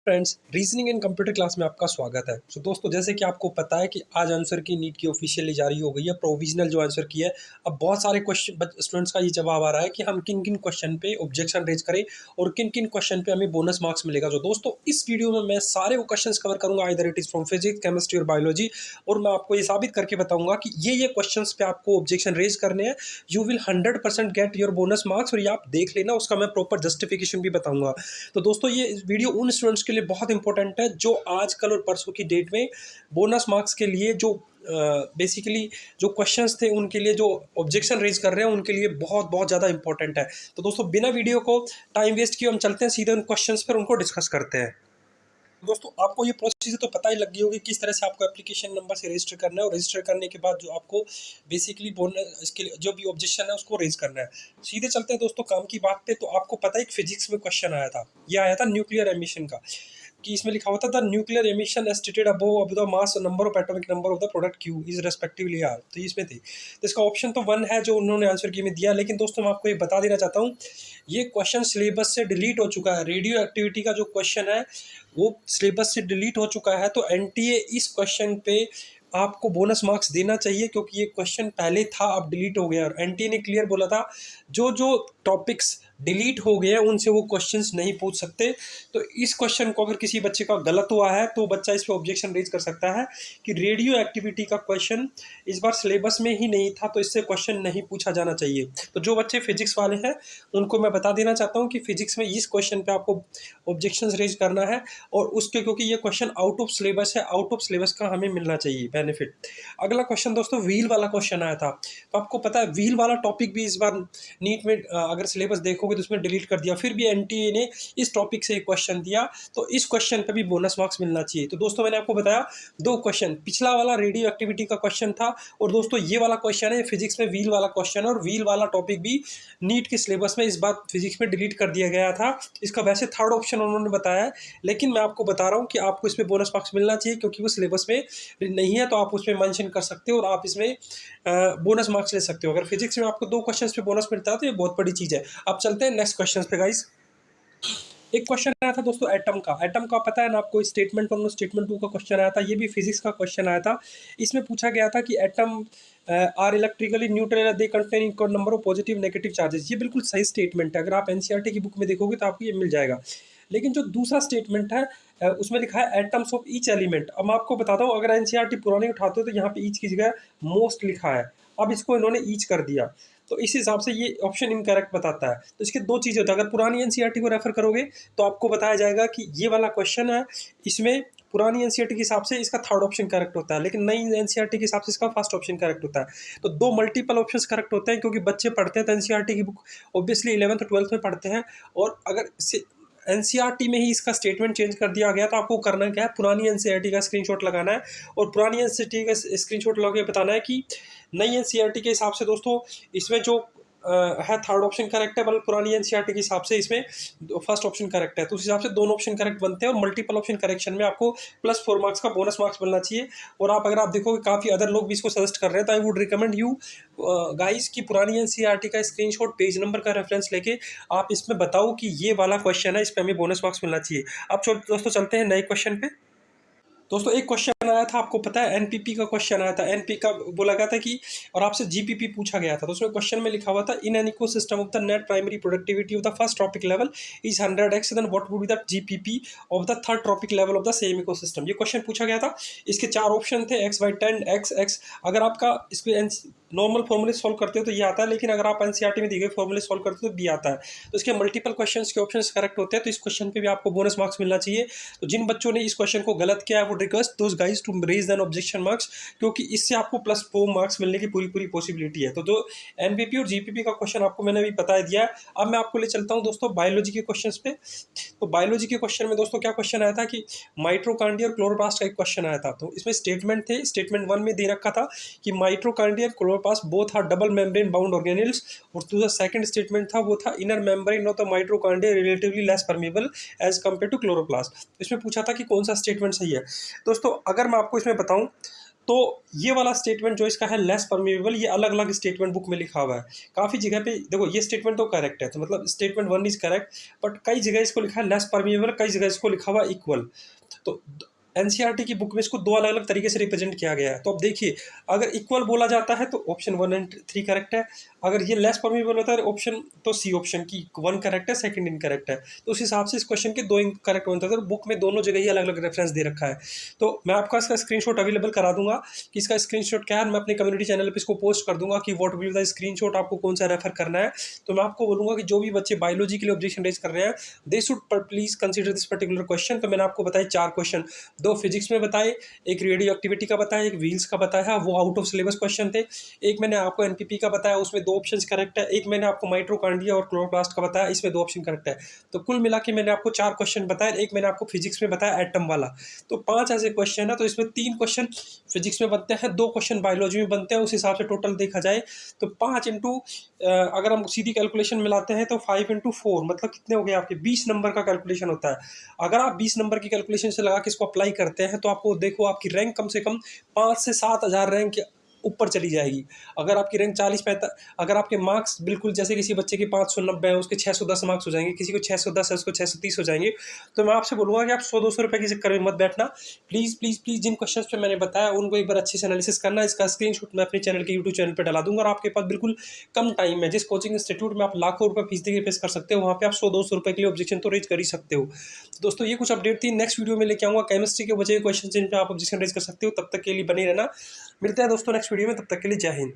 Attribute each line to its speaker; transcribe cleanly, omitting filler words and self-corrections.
Speaker 1: Friends, reasoning इन computer class में आपका स्वागत है। दोस्तों, जैसे कि आपको पता है कि आज आंसर की नीट की ऑफिशियली जारी हो गई है। प्रोविजनल जो आंसर की है, अब बहुत सारे क्वेश्चन स्टूडेंट्स का ये जवाब आ रहा है कि हम किन किन क्वेश्चन पे ऑब्जेक्शन रेज करें और किन किन क्वेश्चन पे हमें बोनस मार्क्स मिलेगा। जो दोस्तों, इस वीडियो में मैं सारे वो क्वेश्चंस कवर करूंगा, either it is from physics, chemistry और बायोलॉजी। और मैं आपको ये साबित करके बताऊंगा कि ये क्वेश्चन पे आपको ऑब्जेक्शन रेज करने हैं। You will 100% get your bonus marks. और ये आप देख लेना, उसका मैं प्रॉपर जस्टिफिकेशन भी बताऊंगा। तो दोस्तों, ये वीडियो उन स्टूडेंट्स के लिए बहुत इंपॉर्टेंट है जो आज कल और परसों की डेट में बोनस मार्क्स के लिए जो बेसिकली जो क्वेश्चंस थे उनके लिए जो ऑब्जेक्शन रेज कर रहे हैं उनके लिए बहुत बहुत ज़्यादा इंपॉर्टेंट है। तो दोस्तों, बिना वीडियो को टाइम वेस्ट किए हम चलते हैं सीधे उन क्वेश्चंस पर, उनको डिस्कस करते हैं। दोस्तों, आपको ये प्रोसीजर तो पता ही लग गई होगी किस तरह से आपको एप्लीकेशन नंबर से रजिस्टर करना है, और रजिस्टर करने के बाद जो आपको बेसिकली बोनस इसके जो भी ऑब्जेक्शन है उसको रेज करना है। सीधे चलते हैं दोस्तों काम की बात पे। तो आपको पता है एक फिजिक्स में क्वेश्चन आया था, ये आया था न्यूक्लियर एमिशन का, कि इसमें लिखा हुआ था the nuclear emission stated above of the mass number of atomic number of the product Q is respectively R. तो इसमें थी, तो इसका ऑप्शन तो 1 है जो उन्होंने आंसर की में दिया। लेकिन दोस्तों, मैं आपको ये बता देना चाहता हूँ, ये क्वेश्चन सिलेबस से डिलीट हो चुका है। रेडियो एक्टिविटी का जो क्वेश्चन है वो सिलेबस से डिलीट हो चुका है। तो एनटीए इस क्वेश्चन पे आपको बोनस मार्क्स देना चाहिए, क्योंकि ये क्वेश्चन पहले था, अब डिलीट हो गया। और एनटीए ने क्लियर बोला था जो जो टॉपिक्स डिलीट हो गए हैं उनसे वो क्वेश्चंस नहीं पूछ सकते। तो इस क्वेश्चन को अगर किसी बच्चे का गलत हुआ है तो बच्चा इस पर ऑब्जेक्शन रेज कर सकता है कि रेडियो एक्टिविटी का क्वेश्चन इस बार सिलेबस में ही नहीं था, तो इससे क्वेश्चन नहीं पूछा जाना चाहिए। तो जो बच्चे फिजिक्स वाले हैं उनको मैं बता देना चाहता हूँ कि फिजिक्स में इस क्वेश्चन पे आपको ऑब्जेक्शन रेज करना है, और उसके क्योंकि ये क्वेश्चन आउट ऑफ सिलेबस है, आउट ऑफ सिलेबस का हमें मिलना चाहिए बेनिफिट। अगला क्वेश्चन दोस्तों, व्हील वाला क्वेश्चन आया था। तो आपको पता है व्हील वाला टॉपिक भी इस बार नीट में अगर सिलेबस देखोगे तो उसमें डिलीट कर दिया। फिर भी एनटीए ने इस टॉपिक से एक क्वेश्चन दिया, तो इस क्वेश्चन पे भी बोनस मार्क्स मिलना चाहिए। तो दोस्तों, मैंने आपको बताया दो क्वेश्चन, पिछला वाला रेडियो एक्टिविटी का क्वेश्चन था, और दोस्तों ये वाला क्वेश्चन है फिजिक्स में व्हील वाला क्वेश्चन। और व्हील वाला टॉपिक भी नीट के सिलेबस में इस बार फिजिक्स में डिलीट कर दिया गया था। इसका वैसे थर्ड ऑप्शन उन्होंने बताया है, लेकिन मैं आपको बता रहा हूँ कि आपको इसमें बोनस मार्क्स मिलना चाहिए, क्योंकि वो सिलेबस में नहीं है। तो आप उसमें मेंशन कर सकते हो और आप इसमें बोनस मार्क्स ले सकते हो। अगर फिजिक्स में आपको 2 क्वेश्चंस पे बोनस मिलता है तो ये बहुत बड़ी चीज़ है। अब चलते हैं नेक्स्ट क्वेश्चन पे गाइस। एक क्वेश्चन आया था दोस्तों एटम का पता है ना आपको, स्टेटमेंट 1 और स्टेटमेंट 2 का क्वेश्चन आया था। ये भी फिजिक्स का क्वेश्चन आया था। इसमें पूछा गया था कि atom are electrically neutral, they contain equal number of positive negative charges. ये बिल्कुल सही स्टेटमेंट है, अगर आप एनसीईआरटी की बुक में देखोगे तो आपको ये मिल जाएगा। लेकिन जो दूसरा स्टेटमेंट है उसमें लिखा है एटम्स ऑफ ईच एलिमेंट। अब मैं आपको बताता हूँ, अगर एनसीईआरटी पुरानी उठाते हो तो यहाँ पे ईच की जगह मोस्ट लिखा है, अब इसको इन्होंने ईच कर दिया। तो इस हिसाब से ये ऑप्शन इनकरेक्ट बताता है। तो इसके 2 चीज़ें होती है, अगर पुरानी एनसीईआरटी को रेफर करोगे तो आपको बताया जाएगा कि ये वाला क्वेश्चन है, इसमें पुरानी एनसीईआरटी के हिसाब से इसका थर्ड ऑप्शन करेक्ट होता है, लेकिन नई एनसीईआरटी के हिसाब से इसका फर्स्ट ऑप्शन करेक्ट होता है। तो 2 मल्टीपल ऑप्शंस करेक्ट होते हैं, क्योंकि बच्चे पढ़ते हैं तो एनसीईआरटी की बुक ऑब्वियसली 11th और 12th में पढ़ते हैं। और अगर एनसीईआरटी में ही इसका स्टेटमेंट चेंज कर दिया गया तो आपको करना क्या है, पुरानी एनसीईआरटी का स्क्रीनशॉट लगाना है, और पुरानी एनसीईआरटी का स्क्रीनशॉट लगा के बताना है कि नई एनसीईआरटी के हिसाब से दोस्तों इसमें जो है थर्ड ऑप्शन करेक्ट है, बल्कि पुरानी एनसीईआरटी के हिसाब से इसमें फर्स्ट ऑप्शन करेक्ट है। तो उस हिसाब से दोनों ऑप्शन करेक्ट बनते हैं, और मल्टीपल ऑप्शन करेक्शन में आपको +4 मार्क्स का बोनस मार्क्स मिलना चाहिए। और अगर आप देखोगे काफ़ी अदर लोग भी इसको सजेस्ट कर रहे हैं, तो I would recommend you guys की पुरानी एनसीईआरटी का स्क्रीनशॉट, पेज नंबर का रेफरेंस लेके आप इसमें बताओ कि ये वाला क्वेश्चन है, इस पर हमें बोनस मार्क्स मिलना चाहिए। अब दोस्तों चलते हैं नए क्वेश्चन पे। दोस्तों, एक क्वेश्चन आया था, आपको पता है एनपीपी का क्वेश्चन आया था। एनपी का बोला गया था कि, और आपसे जीपीपी पूछा गया था। तो उसमें क्वेश्चन में लिखा हुआ था in an ecosystem of the net primary productivity of the first trophic level is 100x, then what would be the GPP of the third trophic level of the same ecosystem. ये question पूछा गया था। इसके 4 option थे, x/10 x। अगर आपका इसके normal फॉर्मूले सॉल्व करते हो तो ये आता है, लेकिन अगर आप एनसीईआरटी में दिए गए फॉर्मूले सॉल्व करते हो तो बी आता है। तो इसके मल्टीपल क्वेश्चंस के ऑप्शंस करेक्ट होते हैं, तो इस क्वेश्चन पे भी आपको बोनस मार्क्स मिलना चाहिए। तो जिन बच्चों ने इस क्वेश्चन को गलत किया, I would request those guys to raise an objection marks, क्योंकि इससे आपको +4 मार्क्स मिलने की पूरी पॉसिबिलिटी है। तो जो एनपीपी और जीपीपी का क्वेश्चन आपको मैंने अभी बता दिया है। अब मैं आपको ले चलता हूँ दोस्तों बायोलॉजी के क्वेश्चन पे। तो बायोलॉजी के क्वेश्चन में दोस्तों क्या क्वेश्चन आया था कि माइट्रोकांड्रिया और क्लोरोप्लास्ट का एक क्वेश्चन आया था। तो इसमें स्टेटमेंट थे, स्टेटमेंट 1 में दे रखा था कि माइट्रोकांड्रिया और chloroplast both are double membrane bound organelles, और दूसरा सेकंड स्टेटमेंट था वो था inner membrane of the mitochondria relatively less permeable as compare to chloroplast. इसमें पूछा था कि कौन सा स्टेटमेंट सही है। दोस्तों, अगर मैं आपको इसमें बताऊं तो ये वाला स्टेटमेंट जो इसका है लेस परमिएबल, ये अलग अलग स्टेटमेंट बुक में लिखा हुआ है। काफ़ी जगह पे देखो ये स्टेटमेंट तो करेक्ट है, तो मतलब statement one is correct, but कई जगह इसको लिखा है लेस परमिएबल, कई जगह इसको लिखा हुआ इक्वल। तो एनसीईआरटी की बुक में इसको दो अलग अलग तरीके से रिप्रेजेंट किया गया है। तो अब देखिए, अगर इक्वल बोला जाता है तो ऑप्शन 1 एंड 3 करेक्ट है। अगर ये लेस परमिएबल होता है ऑप्शन, तो सी ऑप्शन की 1 करेक्ट है, सेकंड इनकरेक्ट है। तो उस हिसाब से इस क्वेश्चन के 2 इनकरेक्ट होते हैं। तो बुक में दोनों जगह ही अलग अलग रेफरेंस दे रखा है। तो मैं आपका इसका स्क्रीनशॉट अवेलेबल करा दूंगा कि इसका स्क्रीनशॉट क्या है। मैं अपने कम्युनिटी चैनल पर इसको पोस्ट कर दूंगा कि व्हाट विल द स्क्रीनशॉट, आपको कौन सा रेफर करना है। तो मैं आपको बोलूंगा कि जो भी बच्चे बायोलॉजी के लिए ऑब्जेक्शन रेज कर रहे हैं, they should please consider this particular question. तो मैंने आपको बताया 4 क्वेश्चन, 2 फिजिक्स में बताए, एक रेडियो एक्टिविटी का बताया, एक व्हील्स का बताया, वो आउट ऑफ सिलेबस क्वेश्चन थे। एक मैंने आपको एनपीपी का बताया, उसमें 2 ऑप्शंस करेक्ट है। एक मैंने आपको माइट्रोकांड्रिया और क्लोरोप्लास्ट का बताया, इसमें 2 ऑप्शन करेक्ट है। तो कुल मिला के मैंने आपको 4 क्वेश्चन बताया, एक मैंने आपको फिजिक्स में बताया एटम वाला। तो 5 ऐसे क्वेश्चन है, तो इसमें 3 क्वेश्चन फिजिक्स में बनते हैं, 2 क्वेश्चन बायोलॉजी में बनते हैं। उस हिसाब से टोटल देखा जाए तो 5 इंटू, अगर हम सीधी कैलकुलेशन मिलाते हैं तो 5 इंटू 4 मतलब कितने हो गए आपके 20 नंबर का कैलकुलेशन होता है। अगर आप 20 नंबर की कैलकुलेशन से लगा के इसको अप्लाई करते हैं तो आपको देखो आपकी रैंक कम से कम 5 से 7 हज़ार रैंक के ऊपर चली जाएगी। अगर आपकी रैंक 40-45, अगर आपके मार्क्स बिल्कुल जैसे किसी बच्चे के 590 है उसके 610 मार्क्स हो जाएंगे, किसी को 610 है उसको 630 हो जाएंगे। तो मैं आपसे बोलूँगा कि आप 100-200 रुपये के चक्कर में मत बैठना। प्लीज़ प्लीज़ प्लीज़ जिन क्वेश्चन पे मैंने बताया उनको एक बार अच्छे से एनालिसिस करना। इसका स्क्रीनशॉट मैं अपने चैनल के यूट्यूब चैनल पर डाला दूंगा। और आपके पास बिल्कुल कम टाइम है, जिस कोचिंग इंस्टीट्यूट में आप लाखों रुपये फीस देकर फेस कर सकते हो, वहाँ पे आप 100-200 रुपये के लिए ऑब्जेक्शन तो रेज कर ही सकते हो। तो दोस्तों ये कुछ अपडेट थी। नेक्स्ट वीडियो में लेके आऊँगा केमिस्ट्री के बचे क्वेश्चन जिन पे आप ऑब्जेक्शन रेज कर सकते हो। तब तक के लिए बने रहना। मिलते हैं दोस्तों नेक्स्ट वीडियो में, तब तक के लिए जय हिंद।